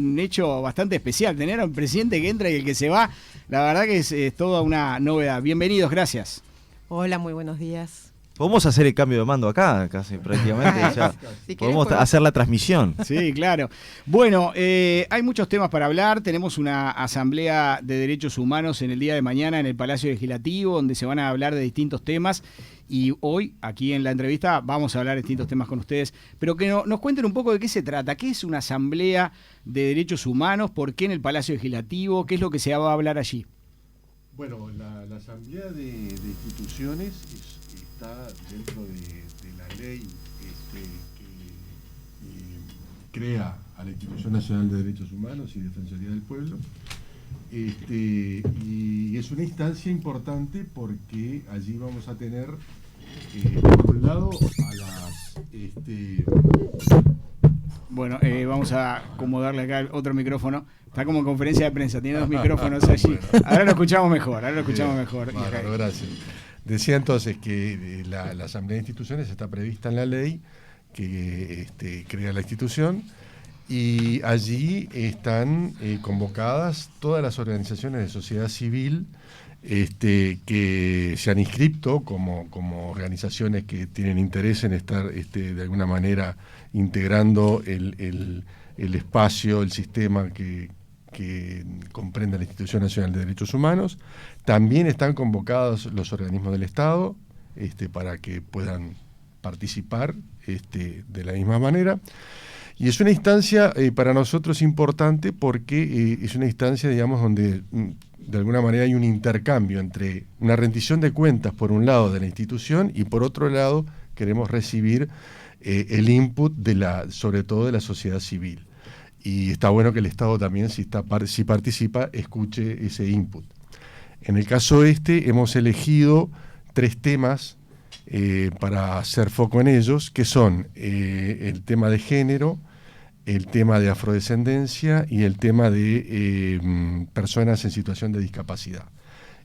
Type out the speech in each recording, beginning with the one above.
Un hecho bastante especial, tener a un presidente que entra y el que se va, la verdad que es toda una novedad. Bienvenidos, gracias. Hola, muy buenos días. Podemos hacer el cambio de mando acá, casi prácticamente. Ya Si podemos querés, hacer la transmisión. Sí, claro. Bueno, hay muchos temas para hablar. Tenemos una asamblea de derechos humanos en el día de mañana en el Palacio Legislativo, donde se van a hablar de distintos temas. Y hoy, aquí en la entrevista, vamos a hablar de distintos temas con ustedes. Pero que nos cuenten un poco de qué se trata. ¿Qué es una asamblea de derechos humanos? ¿Por qué en el Palacio Legislativo? ¿Qué es lo que se va a hablar allí? Bueno, la asamblea de instituciones está dentro de la ley que crea a la Institución Nacional de Derechos Humanos y Defensoría del Pueblo. Y es una instancia importante porque allí vamos a tener, por un lado, a las... Bueno, vamos a acomodarle acá otro micrófono. Está como en conferencia de prensa, tiene dos micrófonos allí. Ahora lo escuchamos mejor, Bueno, gracias. Decía entonces que la Asamblea de Instituciones está prevista en la ley que crea la institución y allí están convocadas todas las organizaciones de sociedad civil que se han inscrito como organizaciones que tienen interés en estar de alguna manera integrando el espacio, el sistema que comprende la Institución Nacional de Derechos Humanos. También están convocados los organismos del Estado para que puedan participar de la misma manera. Y es una instancia para nosotros importante porque es una instancia, digamos, donde de alguna manera hay un intercambio entre una rendición de cuentas por un lado de la institución y por otro lado queremos recibir el input sobre todo de la sociedad civil. Y está bueno que el Estado también, si participa, escuche ese input. En el caso hemos elegido 3 temas para hacer foco en ellos, que son el tema de género, el tema de afrodescendencia y el tema de personas en situación de discapacidad.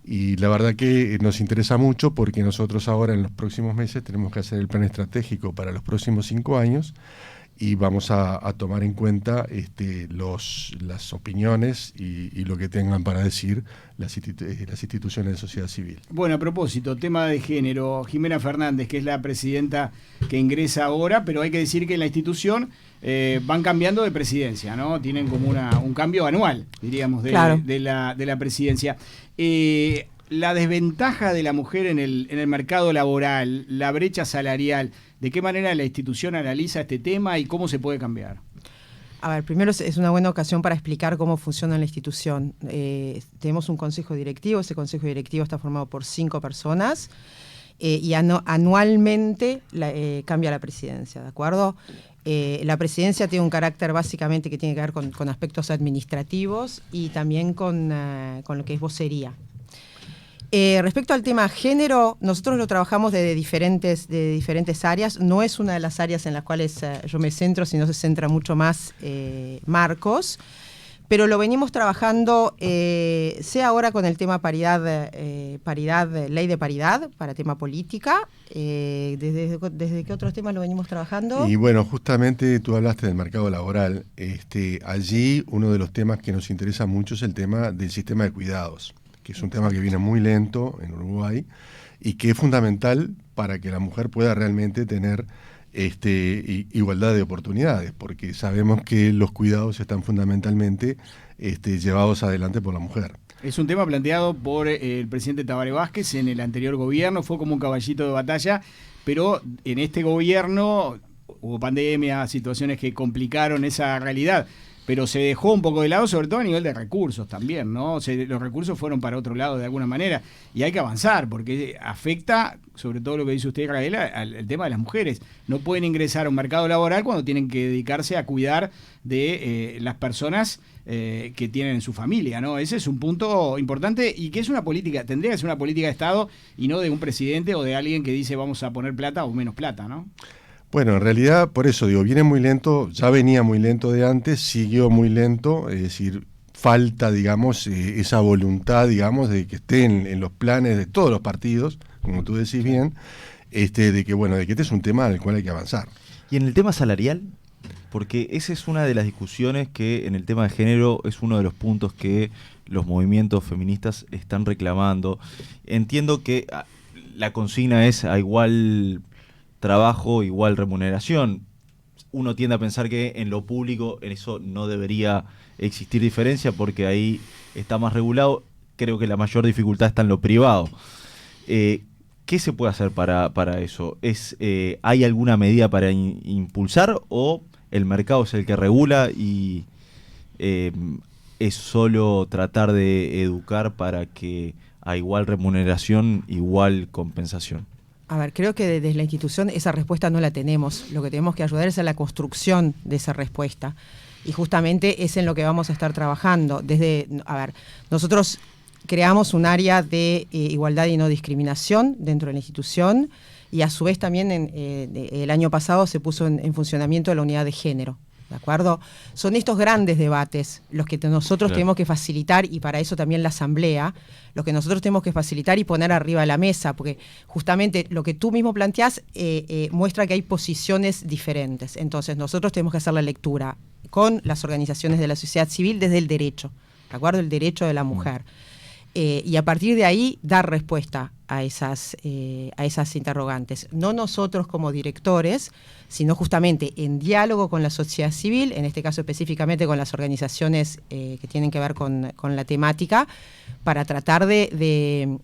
Y la verdad que nos interesa mucho porque nosotros ahora en los próximos meses tenemos que hacer el plan estratégico para los próximos 5 años y vamos a tomar en cuenta las opiniones y lo que tengan para decir las instituciones de sociedad civil. Bueno, a propósito, tema de género, Jimena Fernández, que es la presidenta que ingresa ahora, pero hay que decir que en la institución van cambiando de presidencia, ¿no? Tienen como un cambio anual, diríamos, Claro. de la presidencia. La desventaja de la mujer en el mercado laboral, la brecha salarial, ¿de qué manera la institución analiza este tema y cómo se puede cambiar? A ver, primero es una buena ocasión para explicar cómo funciona la institución. Tenemos un consejo directivo, ese consejo directivo está formado por 5 personas y anualmente cambia la presidencia, ¿de acuerdo? La presidencia tiene un carácter básicamente que tiene que ver con aspectos administrativos y también con lo que es vocería. Respecto al tema género, nosotros lo trabajamos de diferentes áreas. No es una de las áreas en las cuales yo me centro, sino se centra mucho más Marcos. Pero lo venimos trabajando, sea ahora con el tema paridad, ley de paridad, para tema política. ¿Desde qué otros temas lo venimos trabajando? Y bueno, justamente tú hablaste del mercado laboral. Allí uno de los temas que nos interesa mucho es el tema del sistema de cuidados, que es un tema que viene muy lento en Uruguay y que es fundamental para que la mujer pueda realmente tener igualdad de oportunidades, porque sabemos que los cuidados están fundamentalmente llevados adelante por la mujer. Es un tema planteado por el presidente Tabaré Vázquez en el anterior gobierno, fue como un caballito de batalla, pero en este gobierno hubo pandemia, situaciones que complicaron esa realidad. Pero se dejó un poco de lado, sobre todo a nivel de recursos también, ¿no? Los recursos fueron para otro lado de alguna manera y hay que avanzar porque afecta, sobre todo lo que dice usted, Israel, al tema de las mujeres. No pueden ingresar a un mercado laboral cuando tienen que dedicarse a cuidar de las personas que tienen en su familia, ¿no? Ese es un punto importante y que es una política, tendría que ser una política de Estado y no de un presidente o de alguien que dice vamos a poner plata o menos plata, ¿no? Bueno, en realidad, por eso digo, viene muy lento, ya venía muy lento de antes, siguió muy lento, es decir, falta, digamos, esa voluntad, digamos, de que esté en los planes de todos los partidos, como tú decís bien, de que este es un tema al cual hay que avanzar. Y en el tema salarial, Porque esa es una de las discusiones que en el tema de género es uno de los puntos que los movimientos feministas están reclamando. Entiendo que la consigna es a igual trabajo, igual remuneración. Uno tiende a pensar que en lo público en eso no debería existir diferencia porque ahí está más regulado. Creo que la mayor dificultad está en lo privado. ¿Qué se puede hacer para eso? ¿Hay alguna medida para impulsar o el mercado es el que regula y es solo tratar de educar para que a igual remuneración, igual compensación? A ver, creo que desde la institución esa respuesta no la tenemos. Lo que tenemos que ayudar es a la construcción de esa respuesta. Y justamente es en lo que vamos a estar trabajando. Nosotros creamos un área de igualdad y no discriminación dentro de la institución y a su vez también el año pasado se puso en funcionamiento la unidad de género. ¿De acuerdo? Son estos grandes debates los que nosotros tenemos que facilitar, y para eso también la asamblea, lo que nosotros tenemos que facilitar y poner arriba de la mesa, porque justamente lo que tú mismo planteás muestra que hay posiciones diferentes. Entonces nosotros tenemos que hacer la lectura con las organizaciones de la sociedad civil desde el derecho, ¿de acuerdo? El derecho de la mujer. Y a partir de ahí dar respuesta a esas interrogantes. No nosotros como directores, sino justamente en diálogo con la sociedad civil, en este caso específicamente con las organizaciones que tienen que ver con la temática, para tratar de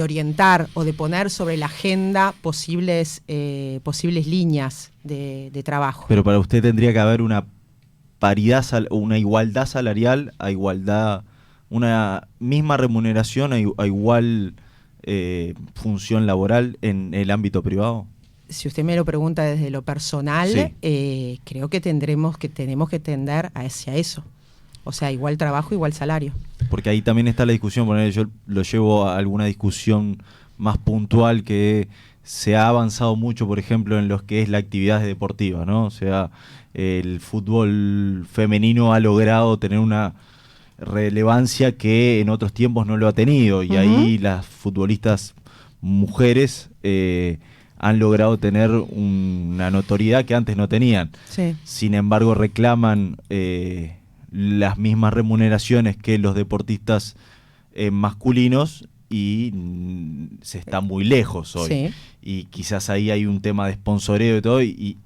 orientar o de poner sobre la agenda posibles líneas de trabajo. Pero para usted tendría que haber una paridad, una igualdad salarial a igualdad, una misma remuneración a igual función laboral en el ámbito privado. Si usted me lo pregunta desde lo personal, sí. Creo que tenemos que tender hacia eso. O sea, igual trabajo, igual salario. Porque ahí también está la discusión, yo lo llevo a alguna discusión más puntual, que se ha avanzado mucho, por ejemplo, en lo que es la actividad deportiva, ¿no? O sea, el fútbol femenino ha logrado tener una relevancia que en otros tiempos no lo ha tenido, y ahí las futbolistas mujeres han logrado tener una notoriedad que antes no tenían. Sí. Sin embargo, reclaman las mismas remuneraciones que los deportistas masculinos y se está muy lejos hoy. Sí. Y quizás ahí hay un tema de sponsoreo y todo, y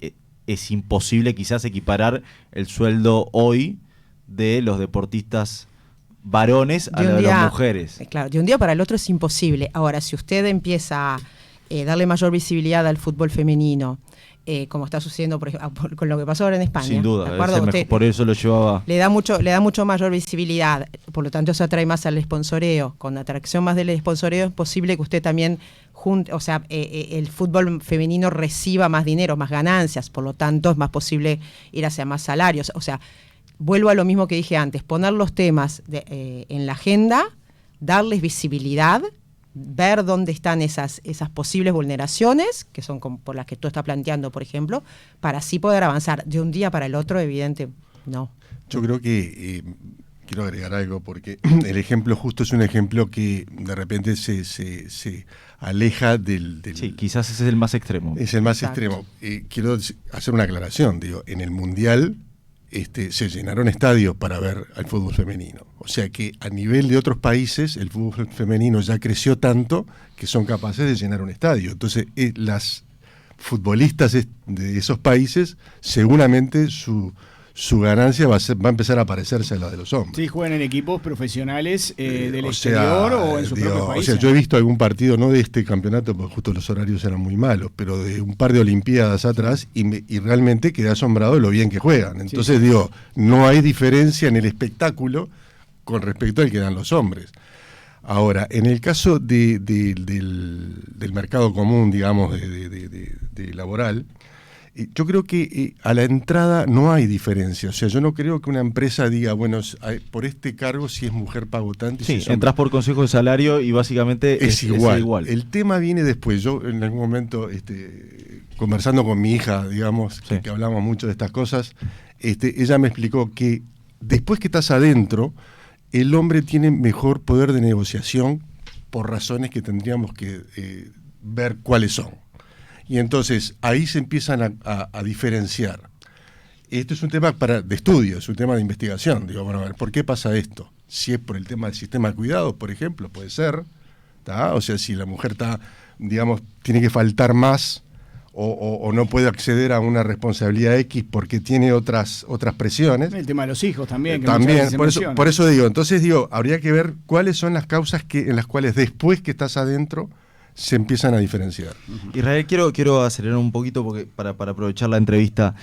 es imposible quizás equiparar el sueldo hoy de los deportistas varones a de las mujeres. Claro, de un día para el otro es imposible. Ahora, si usted empieza a darle mayor visibilidad al fútbol femenino, como está sucediendo por ejemplo, con lo que pasó ahora en España. Sin duda, por eso lo llevaba. Le da mucho mayor visibilidad, por lo tanto eso atrae más al sponsoreo. Con atracción más del sponsoreo es posible que usted también el fútbol femenino reciba más dinero, más ganancias, por lo tanto es más posible ir hacia más salarios. O sea, vuelvo a lo mismo que dije antes, poner los temas en la agenda, darles visibilidad, ver dónde están esas posibles vulneraciones, que son por las que tú estás planteando, por ejemplo, para así poder avanzar. De un día para el otro, evidente, no. Yo creo que quiero agregar algo, porque el ejemplo justo es un ejemplo que de repente se aleja del... Sí, quizás ese es el más extremo. Es el más extremo. Quiero hacer una aclaración, en el Mundial se llenaron estadios para ver al fútbol femenino. O sea que a nivel de otros países el fútbol femenino ya creció tanto que son capaces de llenar un estadio. Entonces las futbolistas de esos países seguramente su ganancia va a empezar a parecerse a la de los hombres. Sí, juegan en equipos profesionales del exterior o en su propio país. O sea, yo he visto algún partido, no de este campeonato, porque justo los horarios eran muy malos, pero de un par de olimpiadas atrás, y realmente quedé asombrado de lo bien que juegan. Entonces, no hay diferencia en el espectáculo con respecto al que dan los hombres. Ahora, en el caso del mercado común, digamos, de laboral, yo creo que a la entrada no hay diferencia. O sea, yo no creo que una empresa diga, bueno, por este cargo si es mujer pago tanto. Sí, si entras por consejo de salario y básicamente es igual. El tema viene después. Yo en algún momento, conversando con mi hija, digamos, que hablamos mucho de estas cosas, ella me explicó que después que estás adentro, el hombre tiene mejor poder de negociación por razones que tendríamos que ver cuáles son. Y entonces ahí se empiezan a diferenciar. Esto es un tema de estudio, es un tema de investigación. Digo, bueno, a ver, ¿por qué pasa esto? Si es por el tema del sistema de cuidados, por ejemplo, puede ser, ¿tá? O sea, si la mujer está, digamos, tiene que faltar más o no puede acceder a una responsabilidad X porque tiene otras presiones. El tema de los hijos también. Que también, por eso digo, entonces digo, habría que ver cuáles son las causas en las cuales después que estás adentro se empiezan a diferenciar. Israel, quiero acelerar un poquito porque para aprovechar la entrevista.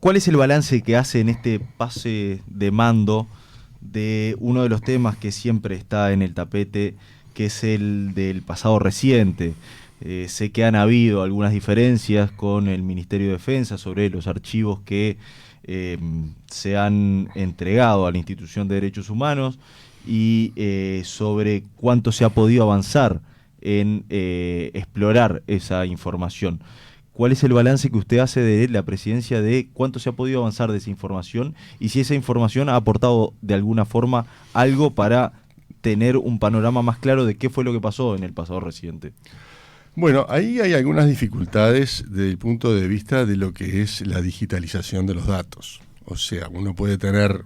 ¿Cuál es el balance que hace en este pase de mando de uno de los temas que siempre está en el tapete, que es el del pasado reciente? Sé que han habido algunas diferencias con el Ministerio de Defensa sobre los archivos que se han entregado a la Institución de Derechos Humanos y sobre cuánto se ha podido avanzar en explorar esa información. ¿Cuál es el balance que usted hace de la presidencia de cuánto se ha podido avanzar de esa información y si esa información ha aportado de alguna forma algo para tener un panorama más claro de qué fue lo que pasó en el pasado reciente? Bueno, ahí hay algunas dificultades desde el punto de vista de lo que es la digitalización de los datos. O sea, uno puede tener,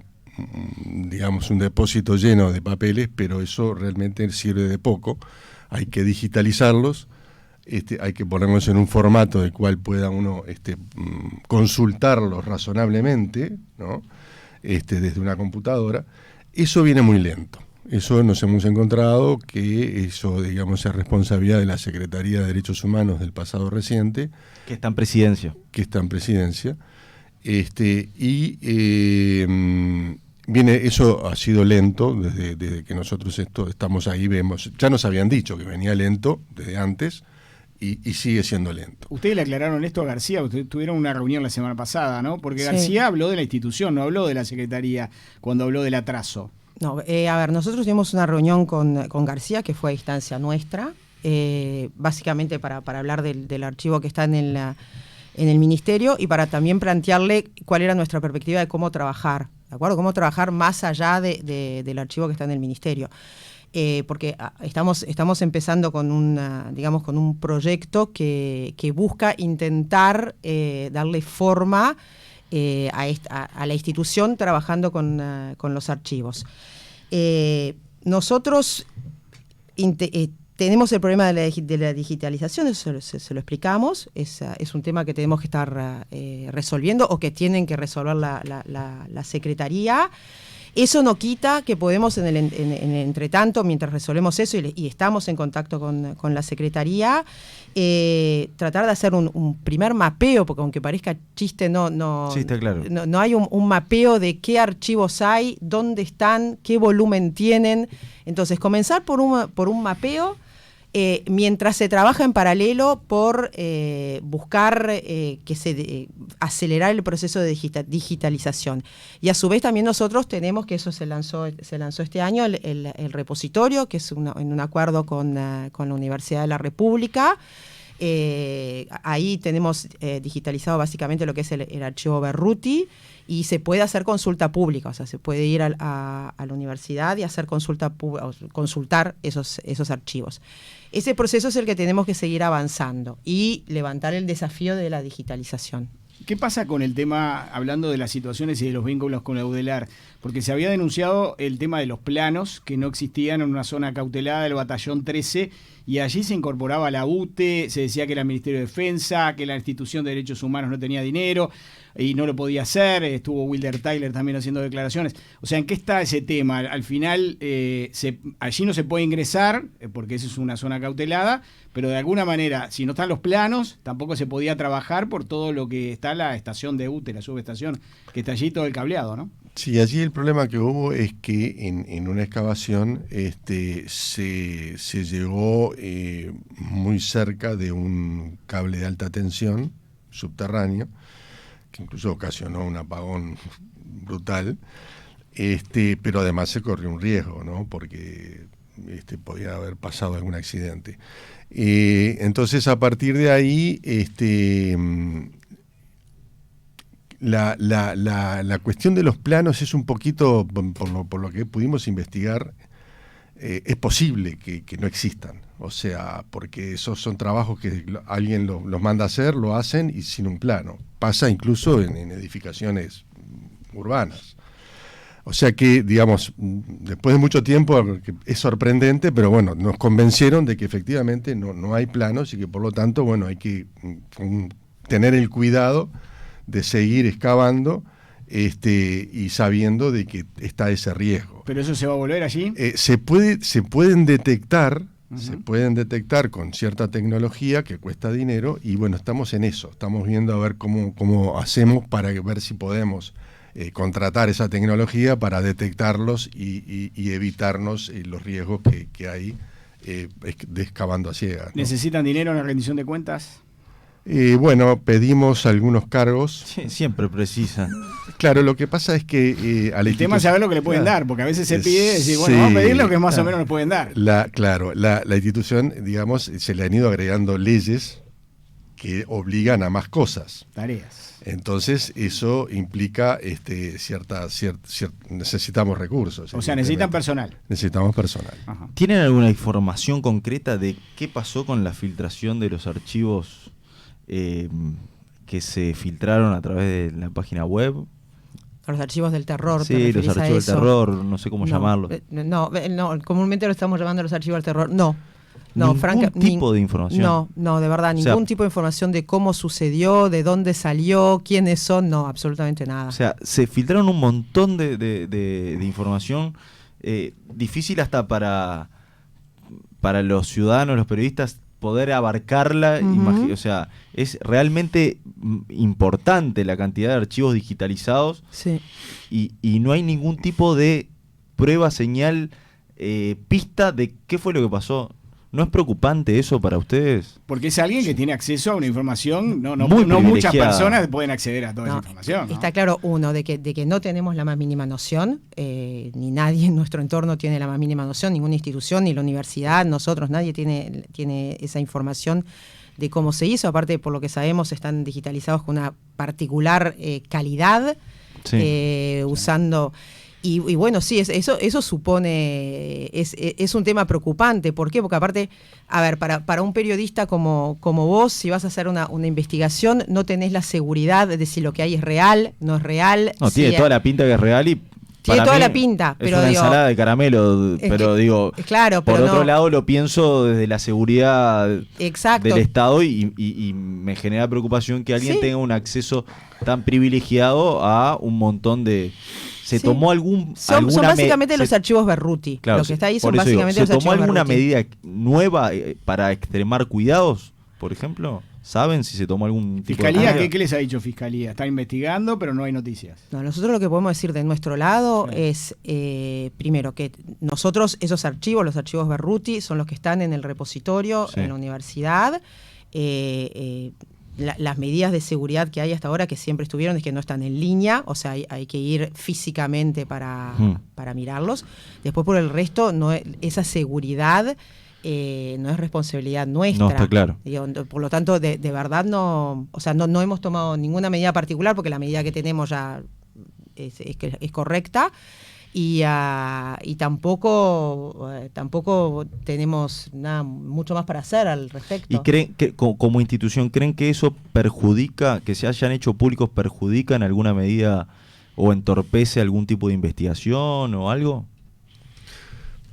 digamos, un depósito lleno de papeles, pero eso realmente sirve de poco. Hay que digitalizarlos, hay que ponerlos en un formato del cual pueda uno consultarlos razonablemente, ¿no? Desde una computadora. Eso viene muy lento. Eso nos hemos encontrado que eso, digamos, es responsabilidad de la Secretaría de Derechos Humanos del pasado reciente. Que está en presidencia. Eso ha sido lento desde que nosotros estamos ahí, vemos. Ya nos habían dicho que venía lento desde antes y sigue siendo lento. Ustedes le aclararon esto a García, ustedes tuvieron una reunión la semana pasada, ¿no? Porque Sí. García habló de la institución, no habló de la Secretaría cuando habló del atraso. No, a ver, nosotros tuvimos una reunión con García, que fue a instancia nuestra, básicamente para hablar del archivo que está en el Ministerio y para también plantearle cuál era nuestra perspectiva de cómo trabajar, ¿de acuerdo? Cómo trabajar más allá del archivo que está en el Ministerio. Porque estamos empezando con un proyecto que busca intentar darle forma a la institución trabajando con los archivos. Nosotros tenemos el problema de la digitalización, eso se lo explicamos, es un tema que tenemos que estar resolviendo o que tienen que resolver la Secretaría. Eso no quita que podemos en el entretanto, mientras resolvemos eso y estamos en contacto con la Secretaría, tratar de hacer un primer mapeo, porque aunque parezca chiste, Sí, está claro. no hay un mapeo de qué archivos hay, dónde están, qué volumen tienen. Entonces, comenzar por un mapeo, mientras se trabaja en paralelo por buscar acelerar el proceso de digitalización. Y a su vez también nosotros tenemos, que eso se lanzó este año, el repositorio, que es en un acuerdo con la Universidad de la República. Ahí tenemos digitalizado básicamente lo que es el archivo Berruti y se puede hacer consulta pública, o sea, se puede ir a la universidad y hacer consultar esos archivos. Ese proceso es el que tenemos que seguir avanzando y levantar el desafío de la digitalización. ¿Qué pasa con el tema, hablando de las situaciones y de los vínculos con la UDELAR? Porque se había denunciado el tema de los planos que no existían en una zona cautelada del batallón 13 y allí se incorporaba la UTE, se decía que era el Ministerio de Defensa, que la Institución de Derechos Humanos no tenía dinero y no lo podía hacer. Estuvo Wilder Tyler también haciendo declaraciones. O sea, ¿en qué está ese tema? Al final, allí no se puede ingresar, porque esa es una zona cautelada, pero de alguna manera, si no están los planos, tampoco se podía trabajar por todo lo que está la estación de UTE, la subestación, que está allí todo el cableado, ¿no? Sí, allí el problema que hubo es que en una excavación se llegó muy cerca de un cable de alta tensión subterráneo, que incluso ocasionó un apagón brutal, pero además se corrió un riesgo, ¿no? Porque podía haber pasado algún accidente. Entonces, a partir de ahí, la cuestión de los planos es un poquito, por lo que pudimos investigar, es posible que no existan. O sea, porque esos son trabajos que alguien los manda a hacer, lo hacen y sin un plano. Pasa incluso en edificaciones urbanas. O sea que, digamos, después de mucho tiempo, que es sorprendente, pero bueno, nos convencieron de que efectivamente no hay planos y que por lo tanto, bueno, hay que tener el cuidado de seguir excavando y sabiendo de que está ese riesgo. ¿Pero eso se va a volver allí? Se pueden detectar. Se pueden detectar con cierta tecnología que cuesta dinero y bueno, estamos en eso, estamos viendo a ver cómo hacemos para ver si podemos contratar esa tecnología para detectarlos y evitarnos los riesgos que hay de excavando a ciegas, ¿no? ¿Necesitan dinero en la rendición de cuentas? Bueno, pedimos algunos cargos. Sí, siempre precisan. Claro, lo que pasa es que el tema es saber lo que le pueden dar, porque a veces se pide decir, bueno, vamos a pedir lo que más o menos nos pueden dar. La institución, digamos, se le han ido agregando leyes que obligan a más cosas. Tareas. Entonces, eso implica necesitamos recursos. O sea, necesitan personal. Necesitamos personal. Ajá. ¿Tienen alguna información concreta de qué pasó con la filtración de los archivos que se filtraron a través de la página web? Los archivos del terror. Sí, los archivos del terror, no sé cómo llamarlos. No, comúnmente lo estamos llamando los archivos del terror. No, ¿Ningún tipo de información? No, de verdad, ningún tipo de información de cómo sucedió, de dónde salió, quiénes son, no, absolutamente nada. O sea, se filtraron un montón de información difícil hasta para los ciudadanos, los periodistas, poder abarcarla. O sea, es realmente importante la cantidad de archivos digitalizados. Sí. Y no hay ningún tipo de prueba, señal, pista de qué fue lo que pasó. ¿No es preocupante eso para ustedes? Porque es alguien que tiene acceso a una información, no Muy muchas privilegiada. personas pueden acceder a toda esa información, ¿no? Está claro, uno, de que no tenemos la más mínima noción, ni nadie en nuestro entorno tiene la más mínima noción, ninguna institución, ni la universidad, nosotros, nadie tiene esa información de cómo se hizo. Aparte, por lo que sabemos, están digitalizados con una particular calidad, Sí. usando... Y bueno, sí, eso supone, es un tema preocupante. ¿Por qué? Porque aparte, a ver, para un periodista como vos, si vas a hacer una investigación, no tenés la seguridad de si lo que hay es real, no es real. No, tiene toda la pinta que es real y tiene para toda mí la pinta, pero es una digo, ensalada de caramelo, pero digo, claro, por pero otro no. lado lo pienso desde la seguridad Exacto. del Estado y me genera preocupación que alguien Sí. tenga un acceso tan privilegiado a un montón de... ¿Se Sí. tomó Son básicamente los archivos Berruti. Claro, lo que está ahí son por eso digo, básicamente los ¿se tomó archivos alguna Berruti. medida nueva para extremar cuidados, por ejemplo? ¿Saben si se tomó algún tipo ¿Fiscalía? de medida? ¿Qué les ha dicho Fiscalía? Está investigando, pero no hay noticias. No, nosotros lo que podemos decir de nuestro lado Sí. es, primero, que nosotros, esos archivos, los archivos Berruti, son los que están en el repositorio, Sí. en la universidad. Las medidas de seguridad que hay hasta ahora, que siempre estuvieron, es que no están en línea, o sea, hay que ir físicamente para mirarlos. Después, por el resto, esa seguridad no es responsabilidad nuestra. No, está claro. Digo, por lo tanto, de verdad no, o sea, no hemos tomado ninguna medida particular, porque la medida que tenemos ya es correcta. Y tampoco tenemos nada mucho más para hacer al respecto. ¿Y creen que como institución creen que eso perjudica, que se hayan hecho públicos perjudica en alguna medida o entorpece algún tipo de investigación o algo?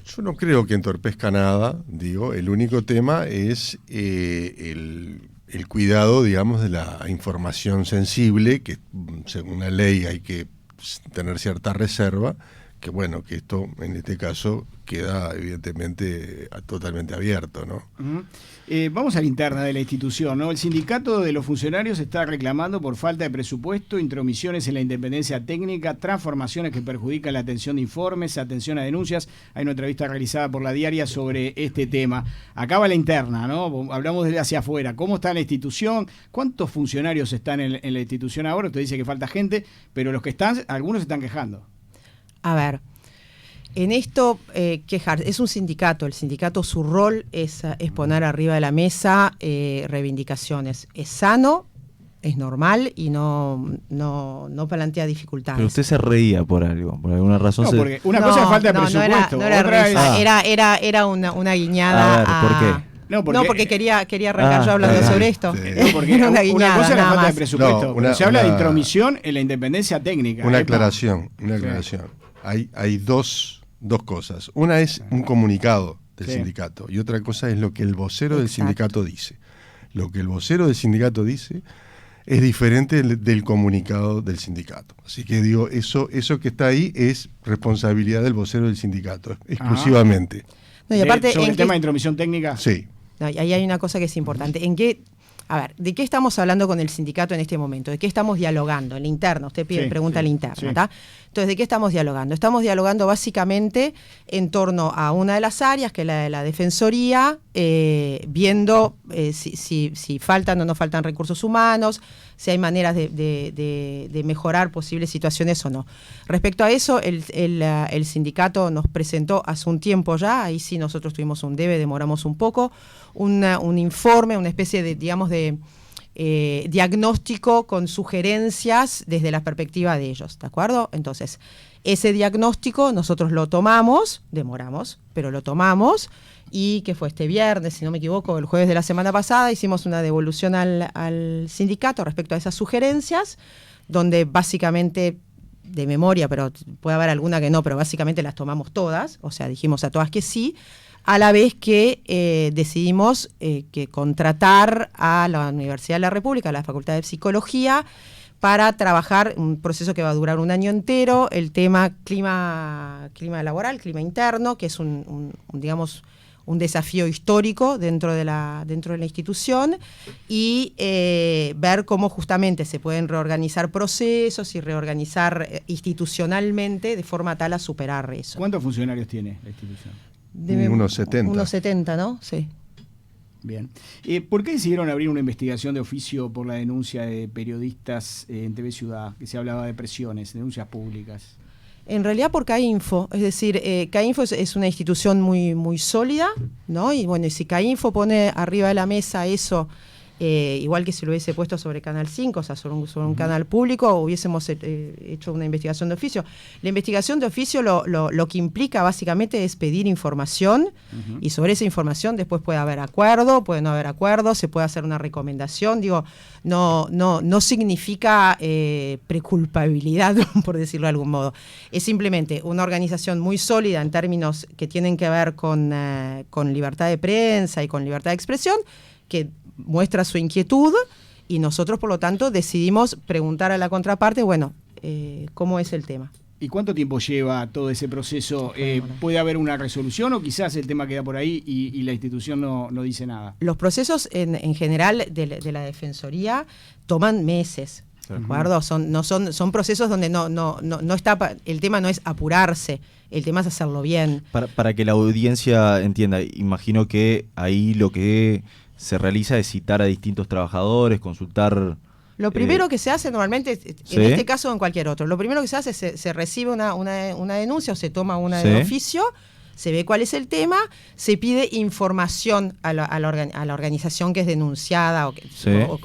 Yo no creo que entorpezca nada, digo, el único tema es el cuidado, digamos, de la información sensible, que según la ley hay que tener cierta reserva, que bueno, que esto en este caso queda evidentemente totalmente abierto, ¿no? Uh-huh. Vamos a la interna de la institución, ¿no? El sindicato de los funcionarios está reclamando por falta de presupuesto, intromisiones en la independencia técnica, transformaciones que perjudican la atención de informes, atención a denuncias. Hay una entrevista realizada por La Diaria sobre este tema. Acaba la interna, ¿no? Hablamos desde hacia afuera. ¿Cómo está la institución? ¿Cuántos funcionarios están en la institución ahora? Usted dice que falta gente, pero los que están, algunos se están quejando. A ver, en esto, quejar, es un sindicato. El sindicato, su rol es poner arriba de la mesa reivindicaciones. Es sano es normal y no plantea dificultades. Pero usted se reía por algo, por alguna razón. No, porque una cosa es falta de presupuesto. No era otra risa, es... era una guiñada. A ver, ¿por qué? No, porque quería arrancar yo hablando sobre esto. No, porque Era una guiñada, cosa es la nada falta de más. presupuesto. Pero se habla de intromisión en la independencia técnica. Una aclaración. Hay dos cosas. Una es un comunicado del sindicato y otra cosa es lo que el vocero del sindicato dice. Lo que el vocero del sindicato dice es diferente del comunicado del sindicato. Así que digo, eso que está ahí es responsabilidad del vocero del sindicato, exclusivamente. No, y aparte, ¿Sobre el tema de intromisión técnica? Sí. No, y ahí hay una cosa que es importante. ¿De qué estamos hablando con el sindicato en este momento? ¿De qué estamos dialogando? En la interna, usted pregunta en la interna, ¿está? Entonces, ¿de qué estamos dialogando? Estamos dialogando básicamente en torno a una de las áreas, que es la de la Defensoría, viendo si faltan o no faltan recursos humanos, si hay maneras de mejorar posibles situaciones o no. Respecto a eso, el sindicato nos presentó hace un tiempo ya, ahí sí nosotros tuvimos un debe, demoramos un poco, un informe, una especie de, digamos, de diagnóstico con sugerencias desde la perspectiva de ellos, ¿de acuerdo? Entonces, ese diagnóstico nosotros lo tomamos, demoramos, pero lo tomamos, y que fue este viernes, si no me equivoco, el jueves de la semana pasada, hicimos una devolución al sindicato respecto a esas sugerencias, donde básicamente, de memoria, pero puede haber alguna que no, pero básicamente las tomamos todas, o sea, dijimos a todas que sí, a la vez que decidimos que contratar a la Universidad de la República, a la Facultad de Psicología, para trabajar un proceso que va a durar un año entero, el tema clima laboral, clima interno, que es digamos, un desafío histórico dentro de la institución, y ver cómo justamente se pueden reorganizar procesos y reorganizar institucionalmente de forma tal a superar eso. ¿Cuántos funcionarios tiene la institución? Unos 70. Unos 70, ¿no? Sí. Bien. ¿Por qué decidieron abrir una investigación de oficio por la denuncia de periodistas en TV Ciudad, que se hablaba de presiones, denuncias públicas? En realidad por CAINFO, es decir, CAINFO es una institución muy, muy sólida, ¿no? Y bueno, si CAINFO pone arriba de la mesa eso, igual que si lo hubiese puesto sobre Canal 5, o sea, sobre un canal público, hubiésemos hecho una investigación de oficio. La investigación de oficio lo que implica básicamente es pedir información, y sobre esa información después puede haber acuerdo, puede no haber acuerdo, se puede hacer una recomendación. Digo, no significa preculpabilidad, por decirlo de algún modo. Es simplemente una organización muy sólida en términos que tienen que ver con libertad de prensa y con libertad de expresión, que muestra su inquietud, y nosotros, por lo tanto, decidimos preguntar a la contraparte, bueno, ¿cómo es el tema? ¿Y cuánto tiempo lleva todo ese proceso? ¿Puede haber una resolución o quizás el tema queda por ahí y la institución no dice nada? Los procesos en general de la Defensoría toman meses, ¿de acuerdo? Son procesos donde no está, el tema no es apurarse, el tema es hacerlo bien. Para que la audiencia entienda, imagino que ahí lo que se realiza es citar a distintos trabajadores, consultar... Lo primero que se hace normalmente, en este caso o en cualquier otro, lo primero que se hace es se recibe una denuncia o se toma una de oficio, se ve cuál es el tema, se pide información a la organización que es denunciada o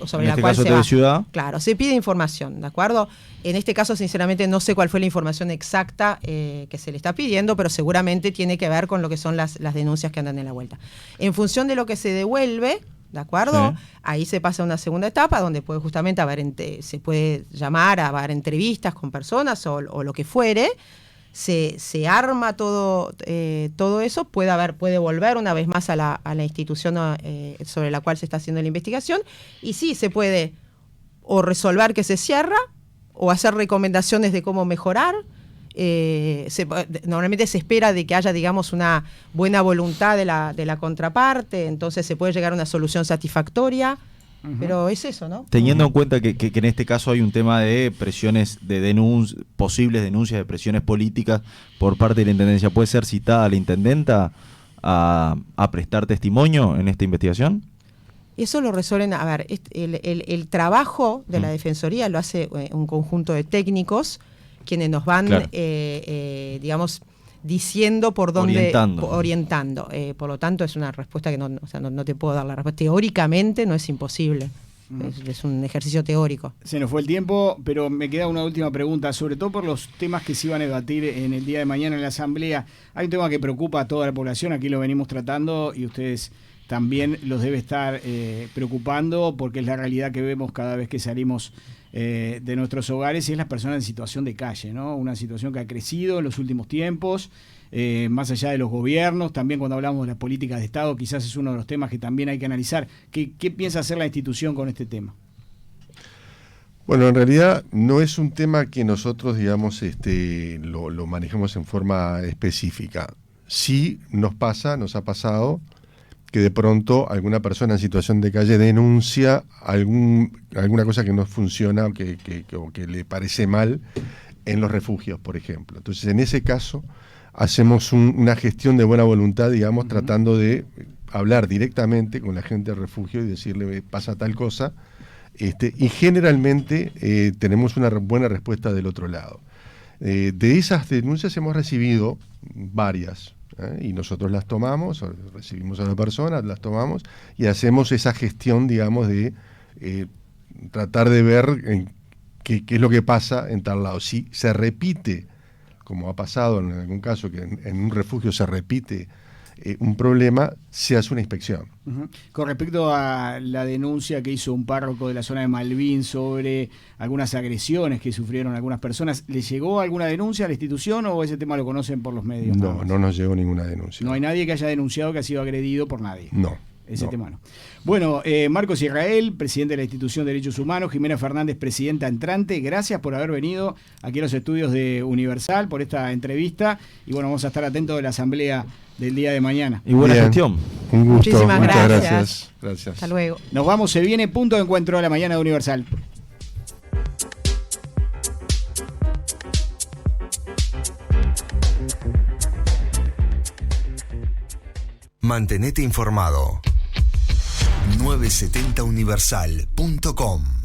sobre en la este cual caso se TV va. Ciudad. Claro, se pide información, ¿de acuerdo? En este caso, sinceramente, no sé cuál fue la información exacta que se le está pidiendo, pero seguramente tiene que ver con lo que son las denuncias que andan en la vuelta. En función de lo que se devuelve, ¿de acuerdo? Sí. Ahí se pasa a una segunda etapa donde puede justamente se puede llamar a haber entrevistas con personas o lo que fuere. Se arma todo eso, puede volver una vez más a la institución sobre la cual se está haciendo la investigación, y sí, se puede o resolver que se cierra o hacer recomendaciones de cómo mejorar. Normalmente se espera de que haya, digamos, una buena voluntad de la contraparte, entonces se puede llegar a una solución satisfactoria, pero es eso, ¿no? Teniendo en cuenta que en este caso hay un tema de presiones, posibles denuncias de presiones políticas por parte de la Intendencia, ¿puede ser citada la Intendenta a prestar testimonio en esta investigación? Eso lo resuelven, a ver, el trabajo de la Defensoría lo hace un conjunto de técnicos, quienes nos van, claro, digamos, diciendo por dónde... Orientando. Por lo tanto, es una respuesta que no te puedo dar la respuesta. Teóricamente no es imposible. Es un ejercicio teórico. Se nos fue el tiempo, pero me queda una última pregunta, sobre todo por los temas que se iban a debatir en el día de mañana en la Asamblea. Hay un tema que preocupa a toda la población, aquí lo venimos tratando y ustedes también los debe estar preocupando, porque es la realidad que vemos cada vez que salimos de nuestros hogares, y es las personas en situación de calle, ¿no? Una situación que ha crecido en los últimos tiempos, más allá de los gobiernos. También cuando hablamos de las políticas de Estado, quizás es uno de los temas que también hay que analizar. ¿Qué piensa hacer la institución con este tema? Bueno, en realidad no es un tema que nosotros, digamos, lo manejemos en forma específica. Sí nos ha pasado que de pronto alguna persona en situación de calle denuncia alguna cosa que no funciona o que le parece mal en los refugios, por ejemplo. Entonces, en ese caso, hacemos una gestión de buena voluntad, digamos, tratando de hablar directamente con la gente del refugio y decirle, pasa tal cosa, y generalmente tenemos una buena respuesta del otro lado. De esas denuncias hemos recibido varias, y nosotros las tomamos, recibimos a la persona, las tomamos y hacemos esa gestión, digamos, de tratar de ver qué es lo que pasa en tal lado. Si se repite, como ha pasado en algún caso, que en un refugio se repite un problema, se hace una inspección. Uh-huh. Con respecto a la denuncia que hizo un párroco de la zona de Malvín sobre algunas agresiones que sufrieron algunas personas, ¿le llegó alguna denuncia a la institución o ese tema lo conocen por los medios? No nos llegó ninguna denuncia. No hay nadie que haya denunciado que ha sido agredido por nadie. No. Ese tema no. Bueno, Marcos Israel, presidente de la Institución de Derechos Humanos, Jimena Fernández, presidenta entrante, gracias por haber venido aquí a los estudios de Universal, por esta entrevista, y bueno, vamos a estar atentos de la asamblea del día de mañana. Y buena gestión. Un gusto. Muchísimas Muchas gracias. Gracias. Hasta luego. Nos vamos, se viene punto de encuentro a la mañana de Universal. Mantenete informado. 970universal.com